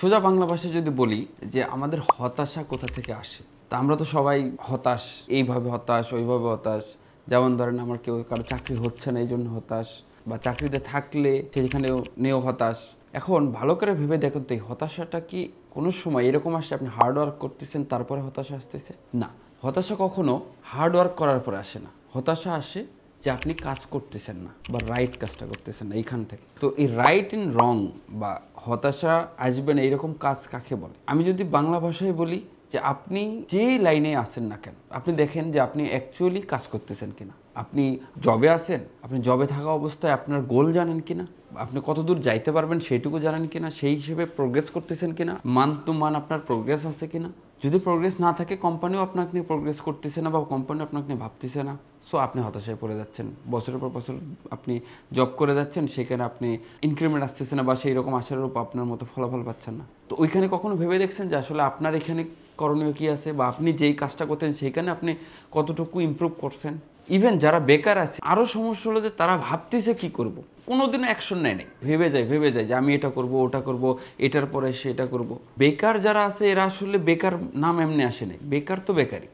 সোজা বাংলা ভাষায় যদি বলি যে আমাদের হতাশা কোথা থেকে আসে, তা আমরা তো সবাই হতাশ, এইভাবে হতাশ, ওইভাবে হতাশ। যেমন ধরেন আমার কারো চাকরি হচ্ছে না এই জন্য হতাশ, বা চাকরিতে থাকলে সেখানেও নেও হতাশ। এখন ভালো করে ভেবে দেখুন তো এই হতাশাটা কি কোনো সময় এরকম আসছে আপনি হার্ড ওয়ার্ক করতেছেন তারপরে হতাশা আসতেছে? না, হতাশা কখনো হার্ড ওয়ার্ক করার পরে আসে না। হতাশা আসে যে আপনি কাজ করতেছেন না বা রাইট কাজটা করতেছেন না, এইখান থেকে। তো এই রাইট ইন রং বা হতাশা আসবে না এইরকম কাজ কাকে বলে? আমি যদি বাংলা ভাষায় বলি যে আপনি যেই লাইনে আসেন না কেন, আপনি দেখেন যে আপনি অ্যাকচুয়ালি কাজ করতেছেন কিনা। আপনি জবে আছেন, আপনি জবে থাকা অবস্থায় আপনার গোল জানেন কিনা, আপনি কতদূর যাইতে পারবেন সেইটুকু জানেন কিনা, সেই হিসেবে প্রোগ্রেস করতেছেন কিনা, মান্থ টু মান্থ আপনার প্রোগ্রেস আছে কিনা। যদি প্রোগ্রেস না থাকে, কোম্পানিও আপনাকে নিয়ে প্রোগ্রেস করতেছে না বা কোম্পানি আপনাকে নিয়ে ভাবতেছে না, সো আপনি হতাশায় পড়ে যাচ্ছেন। বছরের পর বছর আপনি জব করে যাচ্ছেন, সেখানে আপনি ইনক্রিমেন্ট আসতেছে না বা সেই রকম আশার উপর আপনার মতো ফলাফল পাচ্ছেন না। তো ওইখানে কখনো ভেবে দেখছেন যে আসলে আপনার এখানে করণীয় কী আছে, বা আপনি যেই কাজটা করতেন সেইখানে আপনি কতটুকু ইমপ্রুভ করছেন? ইভেন যারা বেকার আছে আরও সমস্যা হলো যে তারা ভাবতেছে কি করব, কোনোদিনও অ্যাকশন নেয় নেই, ভেবে যায় যে আমি এটা করব, ওটা করব, এটার পরে সেটা করব। বেকার যারা আছে এরা আসলে বেকার নাম এমনি আসে নাই, বেকার তো বেকারই,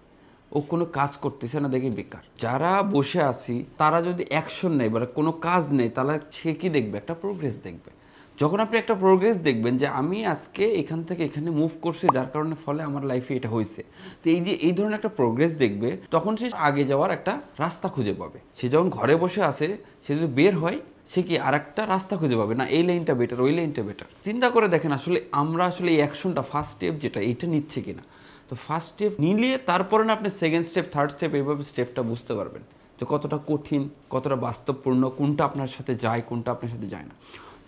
ও কোনো কাজ করতেছে না দেখে বেকার। যারা বসে আছি তারা যদি অ্যাকশন নেয় বা কোনো কাজ নেই, তাহলে সে কী দেখবে? একটা প্রোগ্রেস দেখবে। যখন আপনি একটা প্রোগ্রেস দেখবেন যে আমি আজকে এখান থেকে এখানে মুভ করছি, যার কারণে ফলে আমার লাইফে এটা হয়েছে, তো এই যে এই ধরনের একটা প্রোগ্রেস দেখবে, তখন সে আগে যাওয়ার একটা রাস্তা খুঁজে পাবে। সে যখন ঘরে বসে আছে, সে যদি বের হয়, সে কি আর একটা রাস্তা খুঁজে পাবে, না এই লাইনটা বেটার, ওই লাইনটা বেটার। চিন্তা করে দেখেন আসলে আমরা আসলে এই অ্যাকশনটা, ফার্স্ট স্টেপ যেটা, এইটা নিচ্ছে কিনা। তো ফার্স্ট স্টেপ নিলে তারপরে না আপনি সেকেন্ড স্টেপ, থার্ড স্টেপ, এইভাবে স্টেপটা বুঝতে পারবেন যে কতটা কঠিন, কতটা বাস্তবপূর্ণ, কোনটা আপনার সাথে যায়, কোনটা আপনার সাথে যায় না।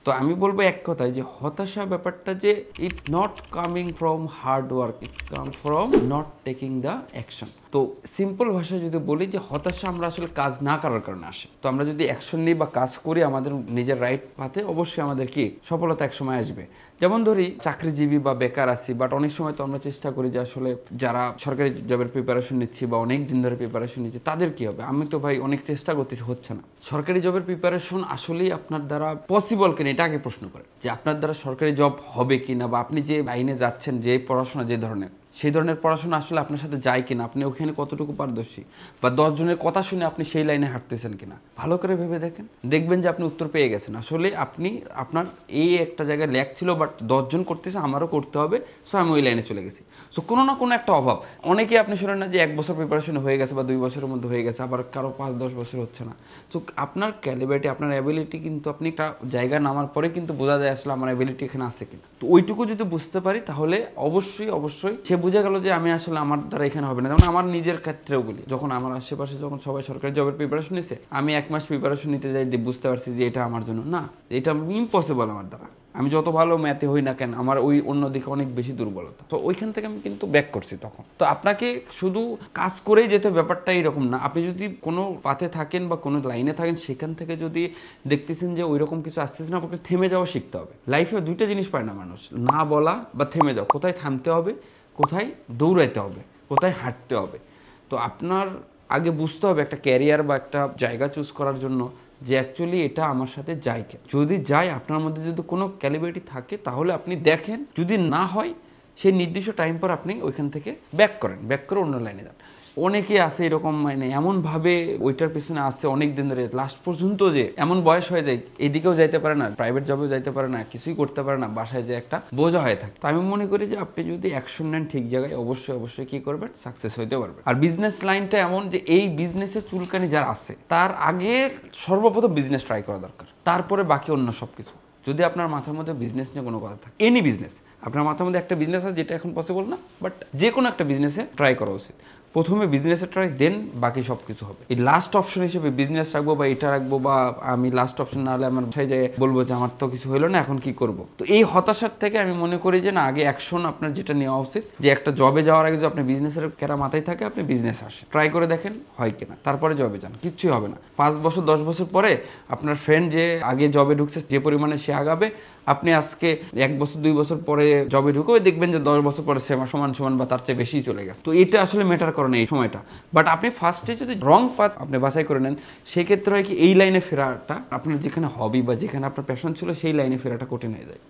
তো আমি বলবো এক কথায় যে হতাশা ব্যাপারটা যে it's not coming from hard work, it's come from not taking the action. তো সিম্পল ভাষায় যদি বলি যে হতাশা আমরা আসলে কাজ না করার কারণে আসে। তো আমরা যদি অ্যাকশন নিই বা কাজ করি আমাদের নিজের রাইট পাথে, অবশ্যই আমাদের কি সফলতা এক সময় আসবে। যেমন ধরি চাকরিজীবী বা বেকার আছি, বাট অনেক সময় তো আমরা চেষ্টা করি যে আসলে যারা সরকারি জবের প্রিপারেশন নিচ্ছি বা অনেক দিন ধরে প্রিপারেশন নিচ্ছি তাদের কি হবে? আমি তো ভাই অনেক চেষ্টা করতেছি, হচ্ছে না। সরকারি জবের প্রিপারেশন আসলেই আপনার দ্বারা পসিবল কিনা এটা আগে প্রশ্ন করে, যে আপনার দ্বারা সরকারি জব হবে কিনা, বা আপনি যে লাইনে যাচ্ছেন, যে পড়াশোনা যে ধরনের, সেই ধরনের পড়াশোনা আসলে আপনার সাথে যায় কিনা, আপনি ওখানে কতটুকু পারদর্শী, বা 10 জনের কথা শুনে আপনি সেই লাইনে হাঁটতেছেন কিনা, ভালো করে ভেবে দেখেন, দেখবেন যে আপনি উত্তর পেয়ে গেছেন। আসলে আপনি আপনার এই একটা জায়গায় ল্যাক ছিল, বাট 10 জন করতেছে, আমারও করতে হবে, সো আমি ওই লাইনে চলে গেছি। সো কোনো না কোনো একটা অভাব, অনেকেই আপনি শুনেন না যে 1 বছর প্রিপারেশন হয়ে গেছে বা 2 বছরের মধ্যে হয়ে গেছে, আবার কারো 5-10 বছর হচ্ছে না। সো আপনার ক্যালিব্রিটি, আপনার অ্যাবিলিটি কিন্তু আপনি একটা জায়গায় নামার পরে কিন্তু বোঝা যায় আসলে আমার অ্যাবিলিটি এখানে আছে কিনা। তো ওইটুকু যদি বুঝতে পারি তাহলে অবশ্যই সে বুঝে গেল যে আমি আসলে আমার দ্বারা এখানে হবে না। যেমন আমার নিজের ক্ষেত্রেও বলি, যখন আমার আশেপাশে যখন সবাই সরকারি জবের প্রিপারেশন নিছে, আমি 1 মাস প্রিপারেশন নিতে যাই, বুঝতে পারছি যে এটা আমার জন্য না, এটা ইম্পসিবল আমার দ্বারা। আমি যত ভালো ম্যাথে হই না কেন, আমার ওই অন্যদিকে অনেক বেশি দুর্বলতা। তো ওইখান থেকে আমি কিন্তু ব্যাক করছি তখন। তো আপনাকে শুধু কাজ করেই যেতে, ব্যাপারটা এরকম না। আপনি যদি কোনো পাথে থাকেন বা কোনো লাইনে থাকেন, সেখান থেকে যদি দেখতেছেন যে ওই রকম কিছু আসতেছে না, আপনাকে থেমে যাওয়া শিখতে হবে। লাইফে 2টা জিনিস পায় না মানুষ, না বলা বা থেমে যাও। কোথায় থামতে হবে, কোথায় দৌড়াইতে হবে, কোথায় হাঁটতে হবে। তো আপনার আগে বুঝতে হবে একটা ক্যারিয়ার বা একটা জায়গা চুজ করার জন্য যে অ্যাকচুয়ালি এটা আমার সাথে যায় কি। যদি যায়, আপনার মধ্যে যদি কোনো ক্যালিব্রিটি থাকে, তাহলে আপনি দেখেন, যদি না হয় সেই নির্দিষ্ট টাইম পর আপনি ওইখান থেকে ব্যাক করে অন্য লাইনে যান। অনেকেই আছে এরকম, মানে এমনভাবে ওইটার পিছনে আসছে অনেক দিন ধরে, লাস্ট পর্যন্ত যে এমন বয়স হয়ে যায় এদিকেও যাইতে পারে না, প্রাইভেট জবেও যাইতে পারে না, কিছুই করতে পারে না, বাসায় যে একটা বোঝা হয়ে থাকে। তো আমি মনে করি যে আপনি যদি অ্যাকশন নেন ঠিক জায়গায়, অবশ্যই কি করবেন, সাকসেস হইতে পারবেন। আর বিজনেস লাইনটা এমন যে এই বিজনেসের চুলকানি যারা আছে, তার আগে সর্বপ্রথম বিজনেস ট্রাই করা দরকার, তারপরে বাকি অন্য সব কিছু। যদি আপনার মাথার মধ্যে বিজনেস নিয়ে কোনো কথা থাকে, এনি বিজনেস, আপনার মাথার মধ্যে একটা বিজনেস আছে যেটা এখন পসিবল না, বাট যে কোনো একটা বিজনেসে ট্রাই করা উচিত। প্রথমে বিজনেসে ট্রাই, দেন বাকি সব কিছু হবে। এই লাস্ট অপশন হিসেবে বিজনেস রাখবো বা এটা রাখবো, বা আমি লাস্ট অপশন না হলে আমার ভাই যায় বলবো যে আমার তো কিছু হলো না, এখন কি করব। তো এই হতাশার থেকে আমি মনে করি যে না, আগে অ্যাকশন আপনার যেটা নেওয়া উচিত, যে একটা জবে যাওয়ার আগে যদি আপনি বিজনেসের কেরা মাথায় থাকে, আপনি বিজনেস আসে ট্রাই করে দেখেন হয় কিনা, তারপরে জবে যান, কিচ্ছুই হবে না। 5 বছর 10 বছর পরে আপনার ফ্রেন্ড যে আগে জবে ঢুকছে, যে পরিমাণে সে আগাবে, আপনি আজকে 1 বছর 2 বছর পরে জবে ঢুকে দেখবেন যে 10 বছর পরে সমান বা তার চেয়ে বেশি চলে গেছে। তো এটা আসলে ম্যাটার করে না এই সময়টা, বাট আপনি ফার্স্টে যদি রং পাথ আপনি বাছাই করে নেন, সেক্ষেত্রে হয় কি এই লাইনে ফেরাটা, আপনার যেখানে হবি বা যেখানে আপনার প্যাশন ছিল সেই লাইনে ফেরাটা কঠিন হয়ে যায়।